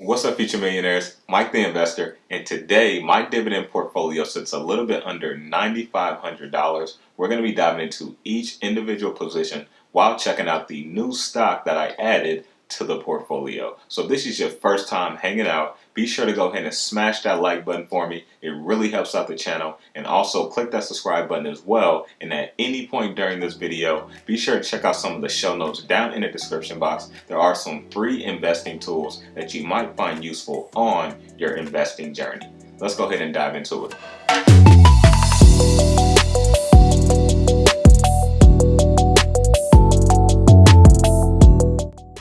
What's up, future millionaires? Mike the Investor, and today my dividend portfolio sits a little bit under $9,500. We're going to be diving into each individual position while checking out the new stock that I added to the portfolio. So if this is your first time hanging out, be sure to go ahead and smash that like button for me. It really helps out the channel, and also click that subscribe button as well. And at any point during this video, be sure to check out some of the show notes down in the description box. There are some free investing tools that you might find useful on your investing journey. Let's go ahead and dive into it.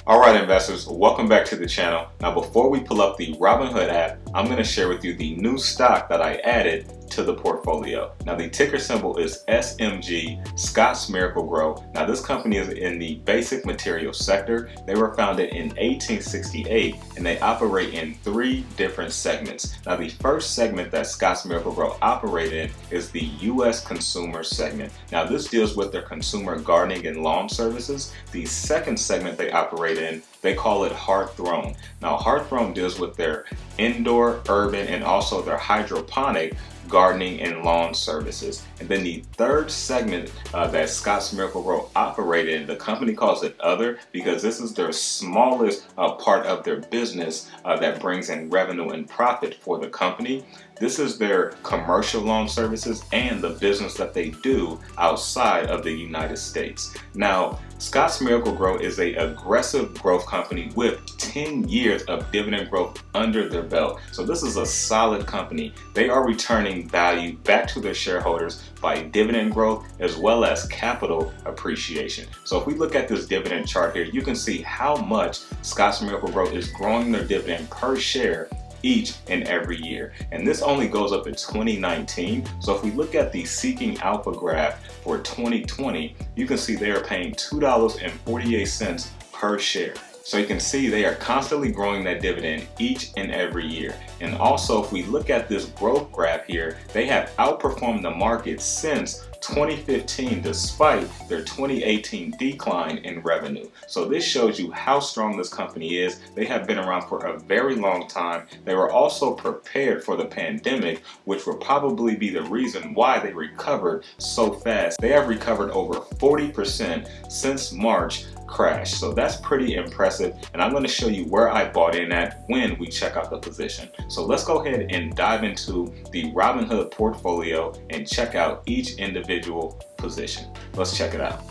Alright investors, welcome back to the channel. Now before we pull up the Robinhood app, I'm going to share with you the new stock that I added to the portfolio. Now the ticker symbol is SMG, Scott's Miracle-Gro. Now this company is in the basic materials sector. They were founded in 1868 and they operate in three different segments. Now the first segment that Scott's Miracle-Gro operated in is the US consumer segment. Now this deals with their consumer gardening and lawn services. The second segment they operate in, they call it Hearthstone. Now Hearthstone deals with their indoor, urban, and also their hydroponic gardening and lawn services. And then the third segment that Scott's Miracle-Gro operated in, the company calls it Other because this is their smallest part of their business that brings in revenue and profit for the company. This is their commercial lawn services and the business that they do outside of the United States. Now, Scott's Miracle-Gro is an aggressive growth company with 10 years of dividend growth under their belt. So this is a solid company. They are returning value back to their shareholders by dividend growth as well as capital appreciation. So if we look at this dividend chart here, you can see how much Scott's Miracle-Gro is growing their dividend per share each and every year, and this only goes up to 2019. So if we look at the Seeking Alpha graph for 2020, you can see they are paying $2.48 per share. So you can see they are constantly growing that dividend each and every year. And also if we look at this growth graph here, they have outperformed the market since 2015 despite their 2018 decline in revenue. So this shows you how strong this company is. They have been around for a very long time. They were also prepared for the pandemic, which will probably be the reason why they recovered so fast. They have recovered over 40% since March crash. So that's pretty impressive, and I'm going to show you where I bought in at when we check out the position. So let's go ahead and dive into the Robinhood portfolio and check out each individual position. Let's check it out.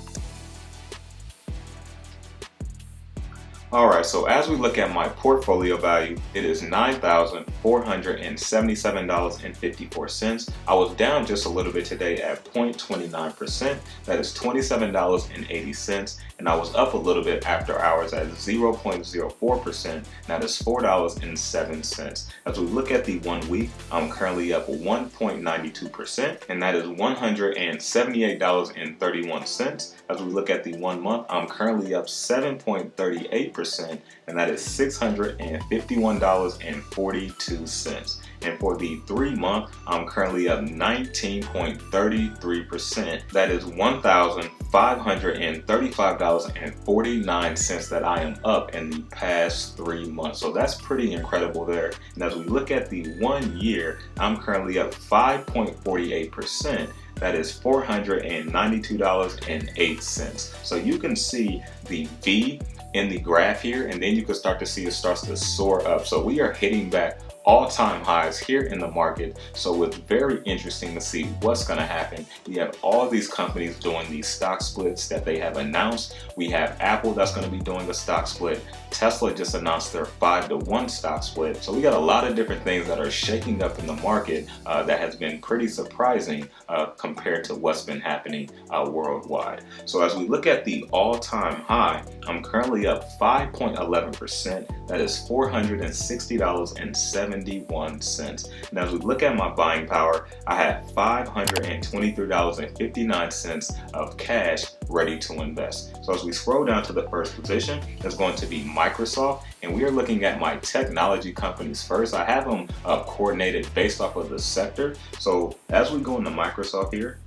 Alright, so as we look at my portfolio value, it is $9,477.54. I was down just a little bit today at 0.29%. That is $27.80. And I was up a little bit after hours at 0.04%. That is $4.07. As we look at the 1 week, I'm currently up 1.92%, and that is $178.31. As we look at the 1 month, I'm currently up 7.38%, and that is $651.42. And for the 3 month, I'm currently up 19.33%. That is $1,535.49 that I am up in the past 3 months. So that's pretty incredible there. And as we look at the 1 year, I'm currently up 5.48%. That is $492.08. So you can see the V in the graph here, and then you can start to see it starts to soar up. So we are hitting back all-time highs here in the market. So it's very interesting to see what's going to happen. We have all these companies doing these stock splits that they have announced. We have Apple that's going to be doing a stock split. Tesla just announced their 5-to-1 stock split. So we got a lot of different things that are shaking up in the market that has been pretty surprising compared to what's been happening worldwide. So as we look at the all-time high, I'm currently up 5.11%. That is $460.71. And as we look at my buying power, I have $523.59 of cash ready to invest. So as we scroll down to the first position, it's going to be Microsoft, and we are looking at my technology companies first. I have them coordinated based off of the sector. So as we go into Microsoft here,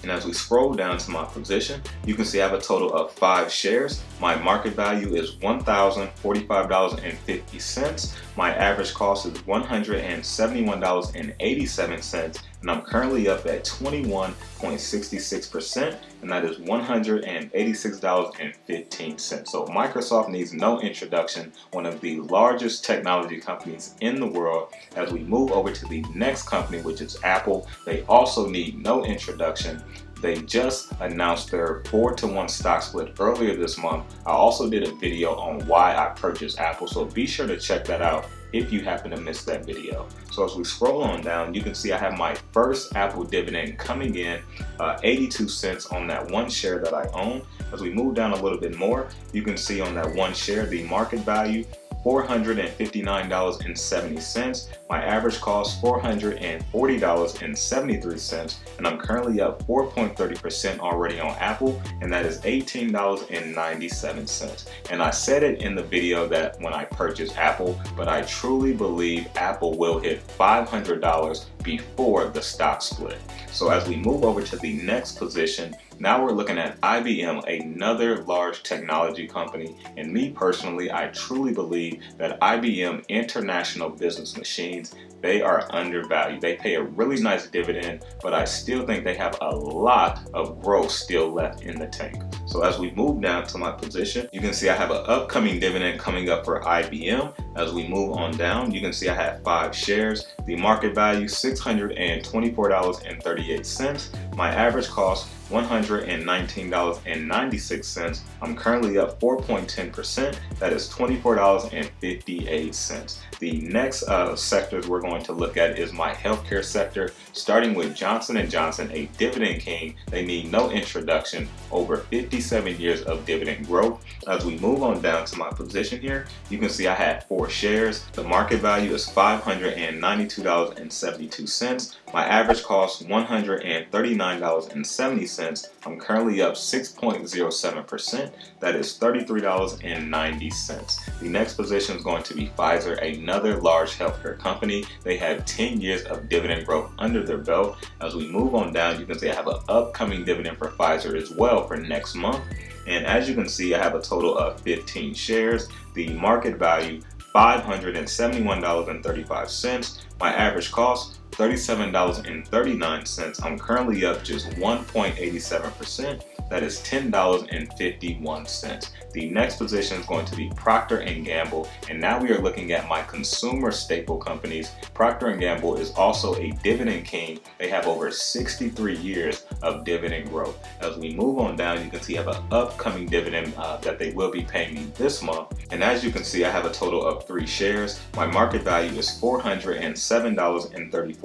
And as we scroll down to my position, you can see I have a total of 5 shares. My market value is $1,045.50. My average cost is $171.87, and I'm currently up at 21.66%, and that is $186.15. So Microsoft needs no introduction, one of the largest technology companies in the world. As we move over to the next company, which is Apple, they also need no introduction. They just announced their 4-to-1 stock split earlier this month. I also did a video on why I purchased Apple, so be sure to check that out if you happen to miss that video. So as we scroll on down, you can see I have my first Apple dividend coming in, 82 cents on that one share that I own. As we move down a little bit more, you can see on that one share, the market value, $459.70. My average cost, $440.73, and I'm currently up 4.30% already on Apple, and that is $18.97. And I said it in the video that when I purchased Apple, but I truly believe Apple will hit $500 before the stock split. So as we move over to the next position, now we're looking at IBM, another large technology company. And me personally, I truly believe that IBM International Business Machines, they are undervalued. They pay a really nice dividend, but I still think they have a lot of growth still left in the tank. So as we move down to my position, you can see I have an upcoming dividend coming up for IBM. As we move on down, you can see I have 5 shares. The market value, $624.38. My average cost, $119.96. I'm currently up 4.10%. That is $24.58. The next sectors we're going to look at is my healthcare sector, starting with Johnson & Johnson, a dividend king. They need no introduction, over 57 years of dividend growth. As we move on down to my position here, you can see I had 4 shares. The market value is $592.72. My average cost, $139.70. I'm currently up 6.07%. That is $33.90. The next position is going to be Pfizer, another large healthcare company. They have 10 years of dividend growth under their belt. As we move on down, you can see I have an upcoming dividend for Pfizer as well for next month. And as you can see, I have a total of 15 shares. The market value, $571.35. My average cost, $37.39. I'm currently up just 1.87%. That is $10.51. The next position is going to be Procter Gamble, and now we are looking at my consumer staple companies. Procter Gamble is also a dividend king. They have over 63 years of dividend growth. As we move on down, you can see I have an upcoming dividend that they will be paying me this month. And as you can see, I have a total of 3 shares. My market value is $407.34.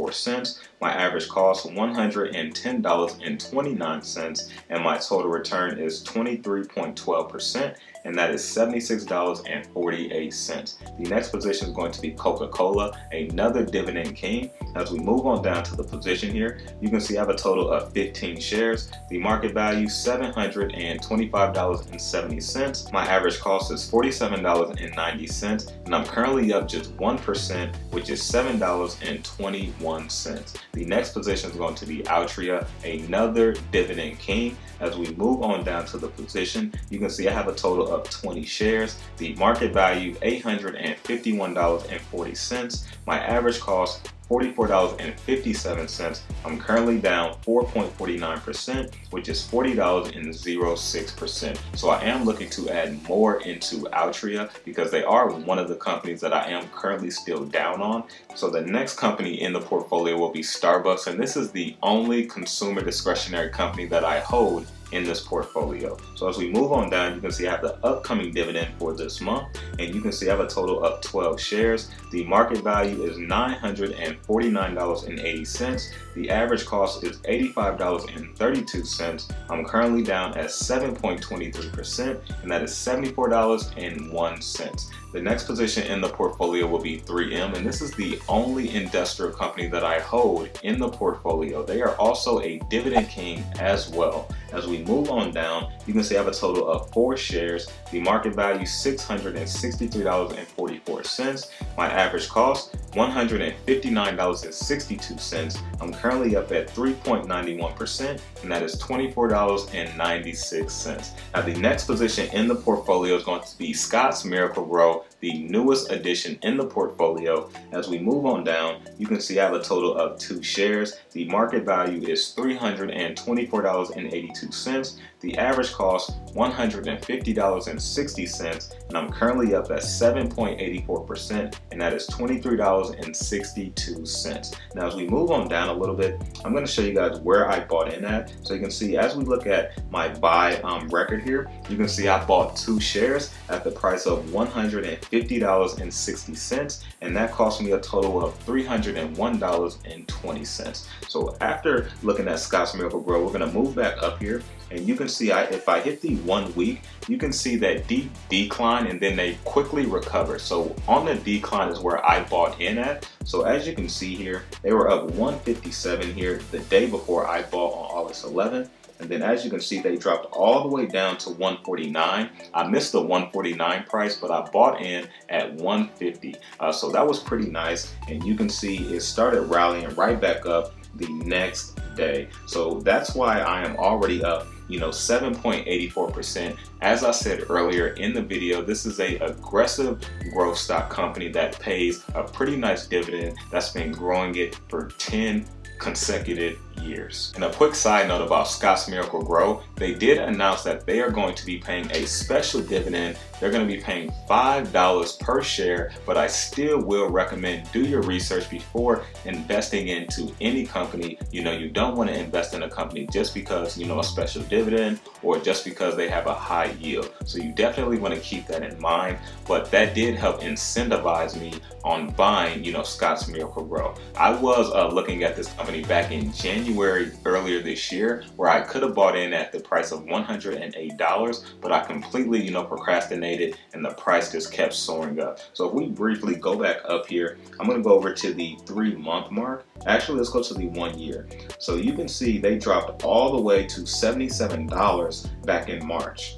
My average cost, $110.29, and my total return is 23.12%, and that is $76.48. The next position is going to be Coca-Cola, another dividend king. As we move on down to the position here, you can see I have a total of 15 shares. The market value, $725.70. My average cost is $47.90, and I'm currently up just 1%, which is $7.21. The next position is going to be Altria, another dividend king. As we move on down to the position, you can see I have a total of 20 shares. The market value, $851.40. My average cost, $44.57. I'm currently down 4.49%, which is $40.06. So I am looking to add more into Altria because they are one of the companies that I am currently still down on. So the next company in the portfolio will be Starbucks, and this is the only consumer discretionary company that I hold in this portfolio. So as we move on down, you can see I have the upcoming dividend for this month, and you can see I have a total of 12 shares. The market value is $949.80. The average cost is $85.32. I'm currently down at 7.23%, and that is $74.01. The next position in the portfolio will be 3M, and this is the only industrial company that I hold in the portfolio. They are also a dividend king as well. As we move on down, you can see I have a total of 4 shares. The market value $663.44. My average cost $159.62. I'm currently up at 3.91%, and that is $24.96. Now the next position in the portfolio is going to be Scott's Miracle-Gro, the newest addition in the portfolio. As we move on down, you can see I have a total of 2 shares. The market value is $324.82. The average cost $150.60, and I'm currently up at 7.84%, and that is $23.62. Now as we move on down a little bit, I'm going to show you guys where I bought in at. So you can see as we look at my buy record here, you can see I bought 2 shares at the price of $150.60, and that cost me a total of $301.20. So after looking at Scott's Miracle-Gro, we're going to move back up here, and you can see if I hit the 1 week, you can see that deep decline, and then they quickly recover. So on the decline is where I bought in at. So as you can see here, they were up 157 here the day before I bought on August 11th. And then as you can see, they dropped all the way down to 149. I missed the 149 price, but I bought in at 150. So that was pretty nice. And you can see it started rallying right back up the next day. So that's why I am already up 7.84%. As I said earlier in the video, this is a aggressive growth stock company that pays a pretty nice dividend that's been growing it for 10 consecutive years. And a quick side note about Scott's Miracle-Gro, they did announce that they are going to be paying a special dividend. They're going to be paying $5 per share, but I still will recommend do your research before investing into any company. You don't want to invest in a company just because a special dividend or just because they have a high yield. So you definitely want to keep that in mind. But that did help incentivize me on buying Scott's Miracle-Gro. I was looking at this company back in January earlier this year, where I could have bought in at the price of $108, but I completely procrastinated, and the price just kept soaring up. So if we briefly go back up here, I'm going to go over to the 3-month mark. Actually, let's go to the 1 year. So you can see they dropped all the way to $77 back in March.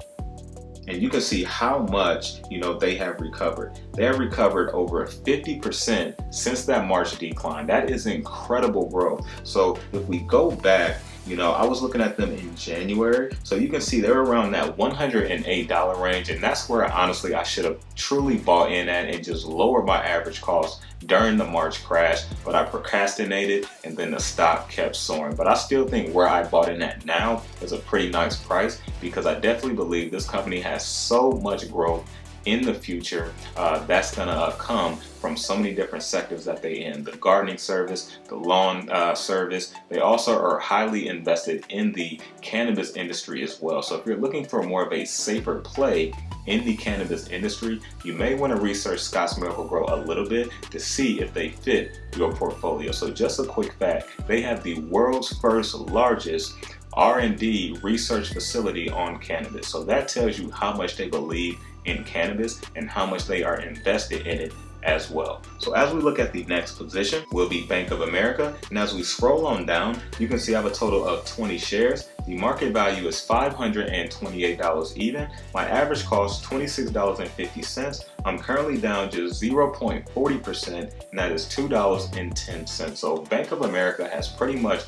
And you can see how much, they have recovered. They have recovered over 50% since that March decline. That is incredible growth. So if we go back, I was looking at them in January. So you can see they're around that $108 range. And that's where honestly I should have truly bought in at and just lowered my average cost during the March crash. But I procrastinated, and then the stock kept soaring. But I still think where I bought in at now is a pretty nice price, because I definitely believe this company has so much growth in the future that's gonna come from so many different sectors that they in. The gardening service, the lawn service. They also are highly invested in the cannabis industry as well. So if you're looking for more of a safer play in the cannabis industry, you may want to research Scott's Miracle-Gro a little bit to see if they fit your portfolio. So just a quick fact, they have the world's first largest R&D research facility on cannabis. So that tells you how much they believe in cannabis and how much they are invested in it as well. So as we look at the next position, will be Bank of America. And as we scroll on down, you can see I have a total of 20 shares. The market value is $528 even. My average cost $26.50. I'm currently down just 0.40%, and that is $2.10. So Bank of America has pretty much,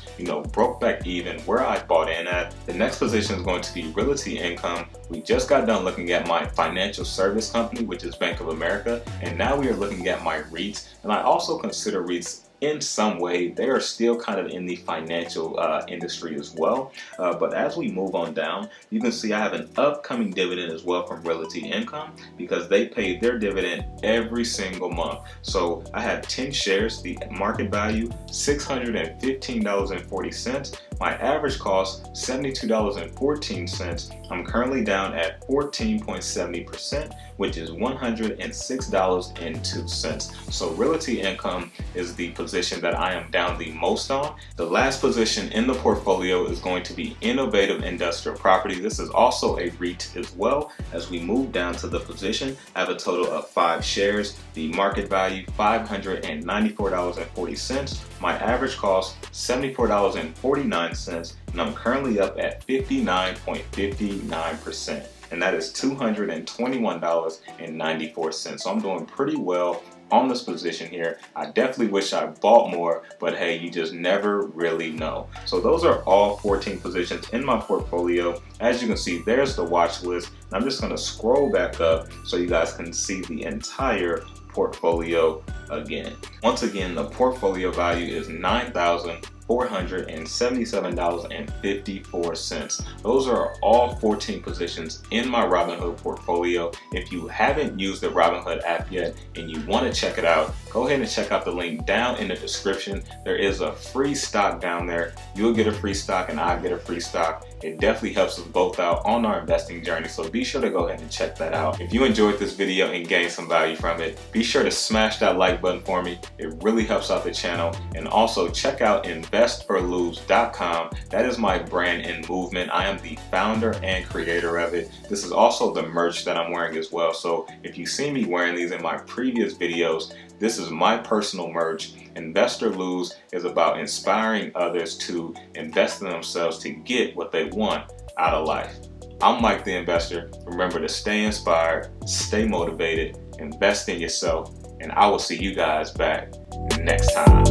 broke back even where I bought in at. The next position is going to be Realty Income. We just got done looking at my financial service company, which is Bank of America, and now we are looking at my Reits. And I also consider Reits in some way. They are still kind of in the financial industry as well. But as we move on down, you can see I have an upcoming dividend as well from Realty Income, because they pay their dividend every single month. So I have 10 shares, the market value $615.40. My average cost, $72.14. I'm currently down at 14.70%, which is $106.02. So Realty Income is the position that I am down the most on. The last position in the portfolio is going to be Innovative Industrial Property. This is also a REIT as well. As we move down to the position, I have a total of 5 shares. The market value, $594.40. My average cost, $74.49, and I'm currently up at 59.59%. And that is $221.94. So I'm doing pretty well on this position here. I definitely wish I bought more, but hey, you just never really know. So those are all 14 positions in my portfolio. As you can see, there's the watch list. And I'm just going to scroll back up so you guys can see the entire portfolio again. Once again, the portfolio value is $9,477.54. Those are all 14 positions in my Robinhood portfolio. If you haven't used the Robinhood app yet and you want to check it out, go ahead and check out the link down in the description. There is a free stock down there. You'll get a free stock and I'll get a free stock. It definitely helps us both out on our investing journey, so be sure to go ahead and check that out. If you enjoyed this video and gained some value from it, be sure to smash that like button for me. It really helps out the channel. And also check out investorlose.com. That is my brand and movement. I am the founder and creator of it. This is also the merch that I'm wearing as well. So if you see me wearing these in my previous videos, this is my personal merch. Investor Lose is about inspiring others to invest in themselves to get what they want out of life. I'm Mike the Investor. Remember to stay inspired, stay motivated, invest in yourself, and I will see you guys back next time.